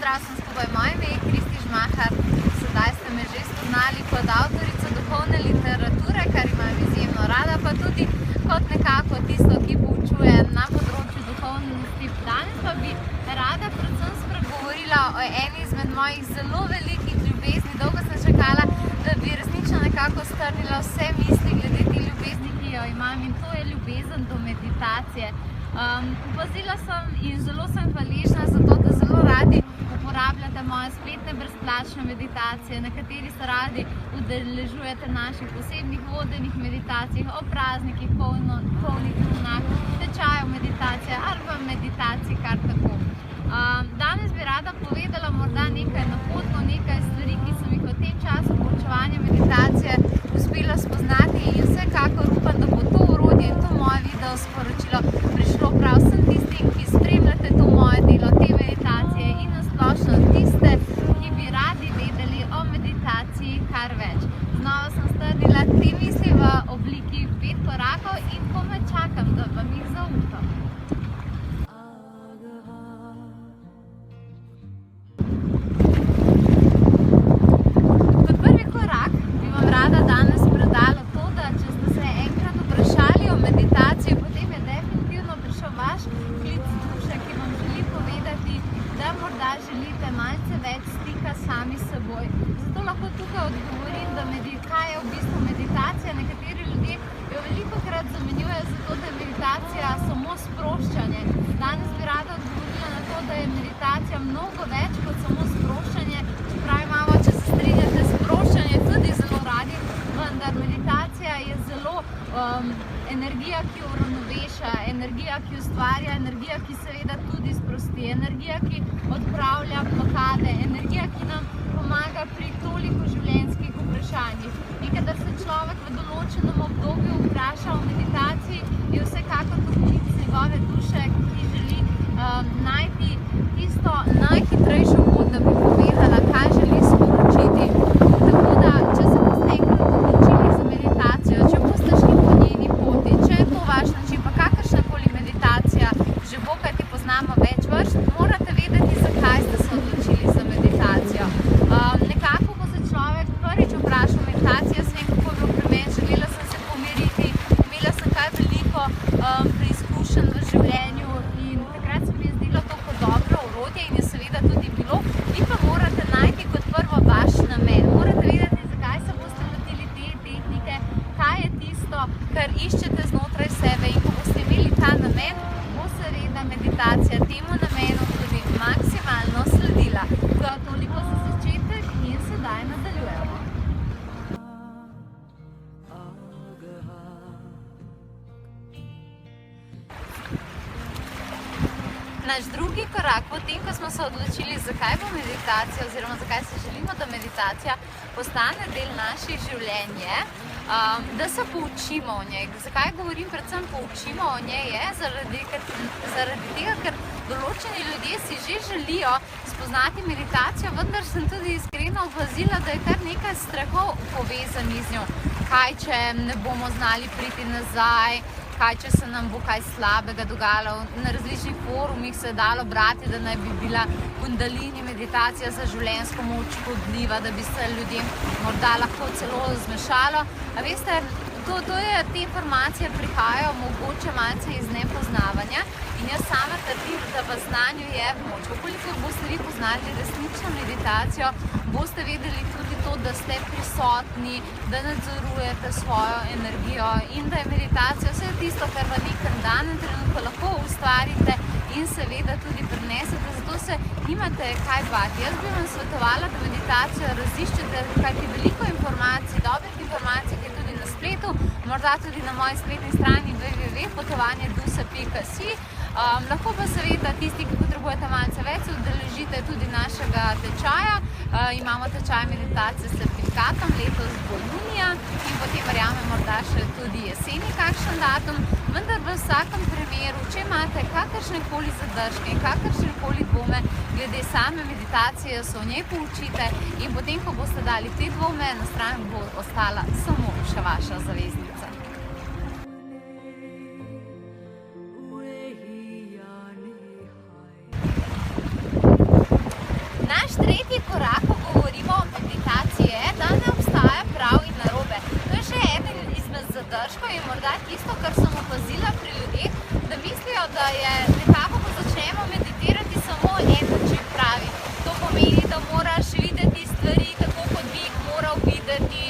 zdrav, sem skupaj. Moje ime je Kristi Žmahar. Sedaj ste me že spoznali kot avtorico duhovne literature, kar imam izjemno rada, pa tudi kot nekako tisto, ki poučuje na področju duhovnosti. Danes pa bi rada predvsem spregovorila o eni izmed mojih zelo velikih ljubezni. Dolgo sem čakala, da bi resnično nekako strnila vse misli glede te ljubezni, ki jo imam, in to je ljubezen do meditacije. Opazila sem in zelo sem hvaležna za to, da zelo radi uporabljate moje spletne brezplačne meditacije, na kateri se radi udeležujete naših posebnih vodenih meditacij, o praznikih, polnih lunah, tečajev meditacije ali pa meditacij kar tako. Danes bi rada povedala morda nekaj napotkov, nekaj stvari, ki sem jih v tem času poučevanja meditacije uspela spoznati, in vsekakor upam, da bo to orodje in to moje video sporočilo prišlo prav vsem tistim, ki spremljate to moje delo, te meditacije, in nasplošno tiste, ki bi radi vedeli o meditaciji kar več. Znova sem strnila te misli v obliki 5 korakov in komaj čakam, da vam jih zaupam. Kot prvi korak bi vam rada danes predala to, da če ste se enkrat vprašali o meditaciji, potem je definitivno prišel vaš klic duše, ki vam želi povedati, da morda želite malce več stika sami s seboj. Zato lahko tukaj odgovorim, da kaj je v bistvu meditacija. Nekateri ljudje jo velikokrat zamenjujejo za to, da je meditacija samo sproščanje. Danes bi rada odgovorila na to, da je meditacija mnogo več kot samo sproščanje. Čeprav imamo, če se strinjate, sproščanje tudi zelo radi, vendar meditacija je zelo energija, ki uravnoveša, energija, ki ustvarja, energija, ki seveda tudi sprosti, energija, ki odpravlja blokade, energija, ki nam pomaga pri toliko življenjskih vprašanjih. In kadar se človek v določenem obdobju vpraša o meditaciji, je vsekakor to klic njegove duše, ki želi najti tisto najhitrejšo pot, da bi povedala, kaj želi sporočiti. Tako da, če se boste enkrat odločili za meditacijo, če boste šli po njeni poti, če je to vaš način, pa kakršnakoli meditacija že bo, kajti poznamo več vrst, morate vedeti, zakaj ste se odločili za meditacijo. Nekako, ko se človek prvič vpraša o meditaciji, jaz vem, kako je bilo pri meni, želela sem se pomiriti, imela sem kar veliko preizkušenj v življenju in takrat se mi je zdelo to kot dobro orodje in je seveda tudi bilo. Vi pa morate najti kot prvo vaš namen. Morate vedeti, zakaj se boste lotili te tehnike, kaj je tisto, kar iščete znotraj sebe, in ko boste imeli ta namen, bo seveda meditacija temu namenu tudi maksimalno sledila. Toliko za začetek in sedaj nadaljujemo. Naš drugi korak, potem ko smo se odločili, zakaj bo meditacija oziroma zakaj se želimo, da meditacija postane del naših življenj, je, da se poučimo o njej. Zakaj govorim predvsem poučimo o njej, je zaradi tega, ker določeni ljudje si že želijo spoznati meditacijo, vendar sem tudi iskreno opazila, da je kar nekaj strahov povezanih z njo. Kaj, če ne bomo znali priti nazaj, kaj, če se nam bo kaj slabega dogajalo. Na različnih forumih se je dalo brati, da naj bi bila kundalini meditacija za življenjsko moč škodljiva, da bi se ljudem morda lahko celo zmešalo. A veste, te informacije prihajajo mogoče malce iz nepoznavanja in jaz sama trdim, da v znanju je moč. Kolikor boste vi poznali resnično meditacijo, boste vedeli tudi to, da ste prisotni, da nadzorujete svojo energijo in da je meditacija vse tisto, kar v nekem danem trenutku lahko ustvarite in seveda tudi prenesete, zato se nimate kaj bati. Jaz bi vam svetovala, da meditacijo raziščete, kajti veliko informacij, dobrih informacij, ki je tudi na spletu, morda tudi na moji spletni strani www.potovanjeduse.si. Lahko pa seveda tisti, ki potrebujete malce več, se udeležite tudi našega tečaja. Imamo tečaj meditacije s certifikatom, letos bo junija in potem verjamem morda še tudi jeseni kakšen datum. Vendar v vsakem primeru, če imate kakršnekoli zadržke in kakršnekoli dvome glede same meditacije, se o njej poučite in potem, ko boste dali te dvome, na stran bo ostala samo še vaša zaveznica. zadržkov in morda tisto, kar sem opazila pri ljudeh, da mislijo, da je nekako, ko začnemo meditirati, samo en način pravi. To pomeni, da moraš videti stvari tako, kot bi jih moral videti,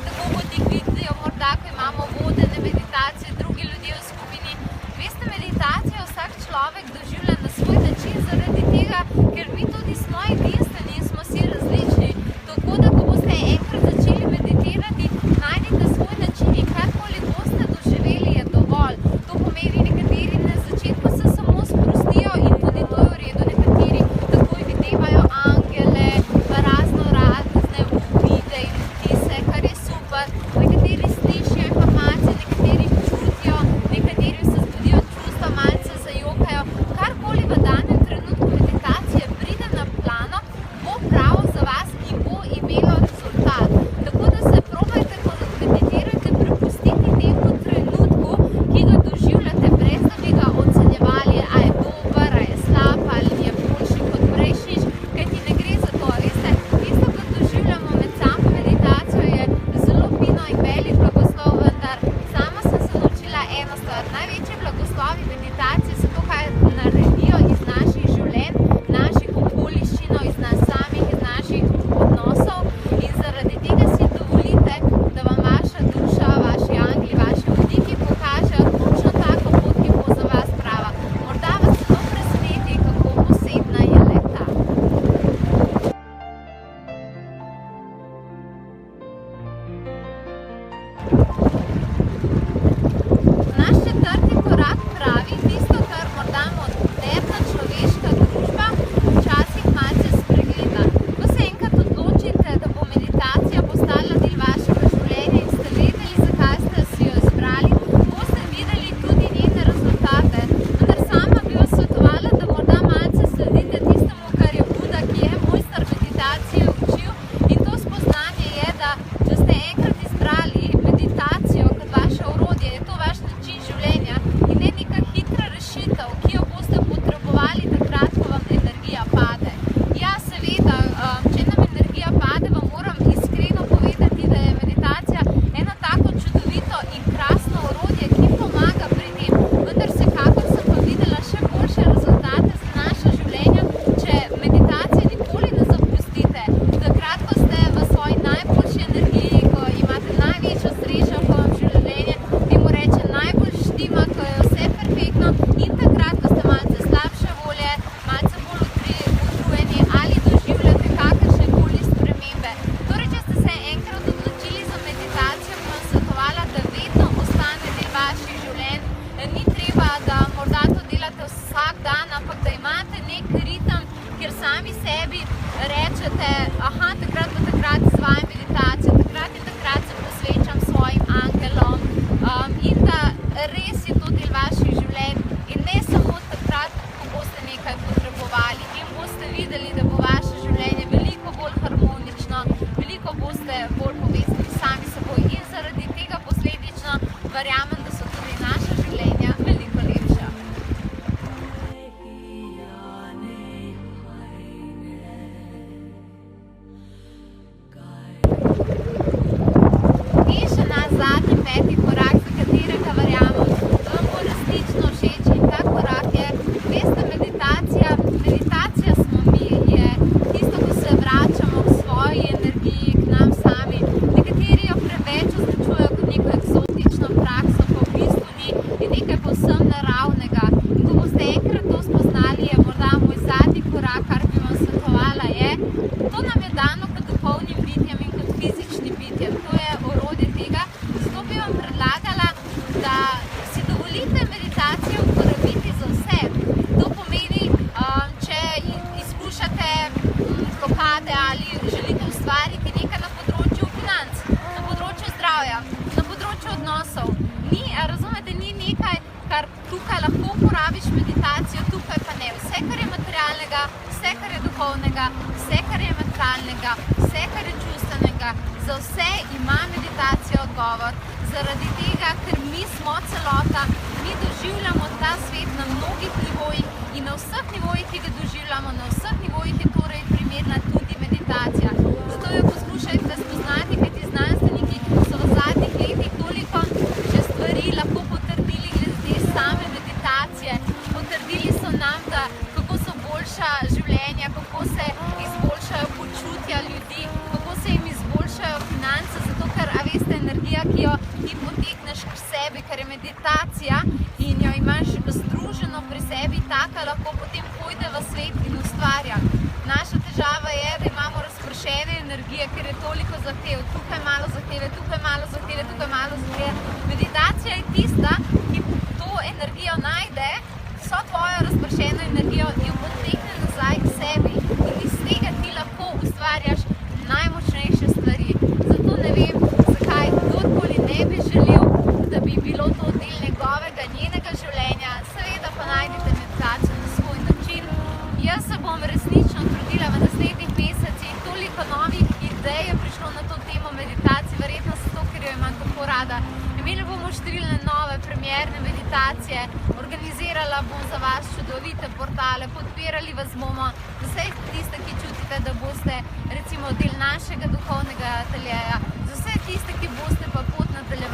tako kot jih vidijo morda, ko imamo vodene meditacije, drugi ljudje v skupini. Veste, meditacijo vsak človek doživlja na svoj način zaradi tega, ker mi tudi smo edinstveni in smo si različni. Tako da, ko boste enkrat začeli meditirati, najdite svoj način in karkoli boste doživeli, je dovolj. To pomeni, nekateri na začetku se samo sprostijo in tudi to je v redu. Nekateri takoj videvajo angele, razne uvide in vtise, kar je super. Nekateri slišijo informacije, nekateri čutijo, nekateri se zbudijo čustva, malce zajokajo. Karkoli v danem trenutku meditacije pride na plano, bo prav za vas in bo imelo rezultat. Tako da se probajte, ko meditirate, prepustiti temu trenutku, ki ga doživljate, brez da bi ga ocenjevali, a je dober, a je slab, ali je boljši kot prejšnjič, kajti ne gre za to. Veste, tisto, kar doživljamo med samo meditacijo, je zelo fino in velik blagoslov, vendar sama sem se naučila eno stvar. Največji blagoslovi meditacije so to, kaj naredijo iz naših življenj, naših okoliščin, iz nas samih, iz naših odnosov in zaradi tega si dovolite, da vam vaša duša, vaši angeli, vaši vodniki pokažejo točno tako pot, ki bo za vas prava. Morda vas celo preseneti, kako posebna je le-ta. Naš četrti korak pravi tisto, kar morda moderna človeška družba včasih malce spregleda. Ko se enkrat odločite, da bo meditacija postala del vašega življenja in ste vedeli, zakaj ste si jo izbrali, boste videli tudi njene rezultate. Vendar sama bi vas svetovala, da morda malce sledite tistemu, kar je Buda, ki je mojster meditacije, učil. In to spoznanje je, da če ste enkrat izbrali meditacijo kot vaše orodje, je to vaš način življenja in ne neka hitra rešitev, ki jo boste potrebovali takrat, ko vam energija pade. Ja, seveda, če nam energija pade, vam moram iskreno povedati, da je meditacija eno tako čudovito in krasno orodje, ki pomaga pri tem, vendar vsekakor sem pa videla še boljše rezultate za naša življenja, če meditacije nikoli ne zapustite. Takrat, ko ste v svoji najboljši energiji, ko imate največjo srečo, ko vam življenje temu reče najbolj štima, ko je vse perfektno in takrat, ko ste malce slabše volje, malce bolj utrujeni ali doživljate kakršnekoli spremembe. Torej, če ste se enkrat odločili za meditacijo, bi vam svetovala, da vedno ostane del vaših življenj. Ni treba, da morda to delate vsak dan, ampak da imate nek ritem, kjer sami sebi rečete, aha, takrat pa takrat izvajam meditacijo, takrat in takrat se posvečam svojim angelom in da res je to del vaših življenj in ne samo takrat, ko boste nekaj potrebovali in boste videli, da bo vaše življenje veliko bolj harmonično, veliko boste bolj povezani sami seboj in zaradi tega posledično verjamem, da so tudi naša življenja veliko lepša. In še naš zadnji, peti korak, za katerega verjamem, da vam bo resnično všeč in ta korak je, veste, meditacija smo mi, je tisto, ko se vračamo k svoji energiji, k nam sami. Nekateri jo preveč označujejo kot neko eksotično prakso, pa v bistvu ni, je nekaj povsem naravnega. In ko boste enkrat to spoznali, je morda moj zadnji korak, kar bi vam svetovala, je, to nam je dano kot duhovnim bitjem in kot fizičnim bitjem. To je orodje tega. Zato bi vam predlagala, da si dovolite meditacijo uporabiti za vse. To pomeni, če izkušate blokade ali želite ustvariti nekaj na področju financ, na področju zdravja, na področju odnosov. Razumete, ni nekaj, kar tukaj lahko uporabiš meditacijo, tukaj pa ne. Vse, kar je materialnega, vse, kar je duhovnega, vse, kar je mentalnega, vse, kar je čustvenega, za vse ima meditacija odgovor. Zaradi tega, ker mi smo celota, mi doživljamo ta svet na mnogih nivojih in na vseh nivojih, ki ga doživljamo, na vseh nivojih je torej primerna tudi meditacija. Zato jo poskušajte spoznati, kajti znanstveniki so v zadnjih letih toliko ti potegneš k sebi, ker je meditacija in jo imaš združeno pri sebi, taka lahko potem pojde v svet in ustvarja. Naša težava je, da imamo razpršene energije, ker je toliko zahtev, tukaj malo zahteve, tukaj malo zahteve, tukaj malo zahteve. Meditacija je tista, ki to energijo najde, vso tvojo razpršeno energijo jo potegne nazaj k sebi in iz tega ti lahko ustvarjaš najmočnejše stvari. Zato ne vem, zakaj kdorkoli ne bi želel, da bi bilo to del njenega življenja. Seveda pa najdite meditacijo na svoj način. Jaz se bom resnično trudila v naslednjih mesecih, toliko novih idej je prišlo na to temo meditacije, verjetno zato, ker jo imam tako rada. Imeli bomo številne nove premierne meditacije, organizirala bom za vas čudovite portale, podpirali vas bomo, za vse tiste, ki čutite, da boste recimo del našega duhovnega ateljeja, za vse tiste, ki boste pa pot nadaljevali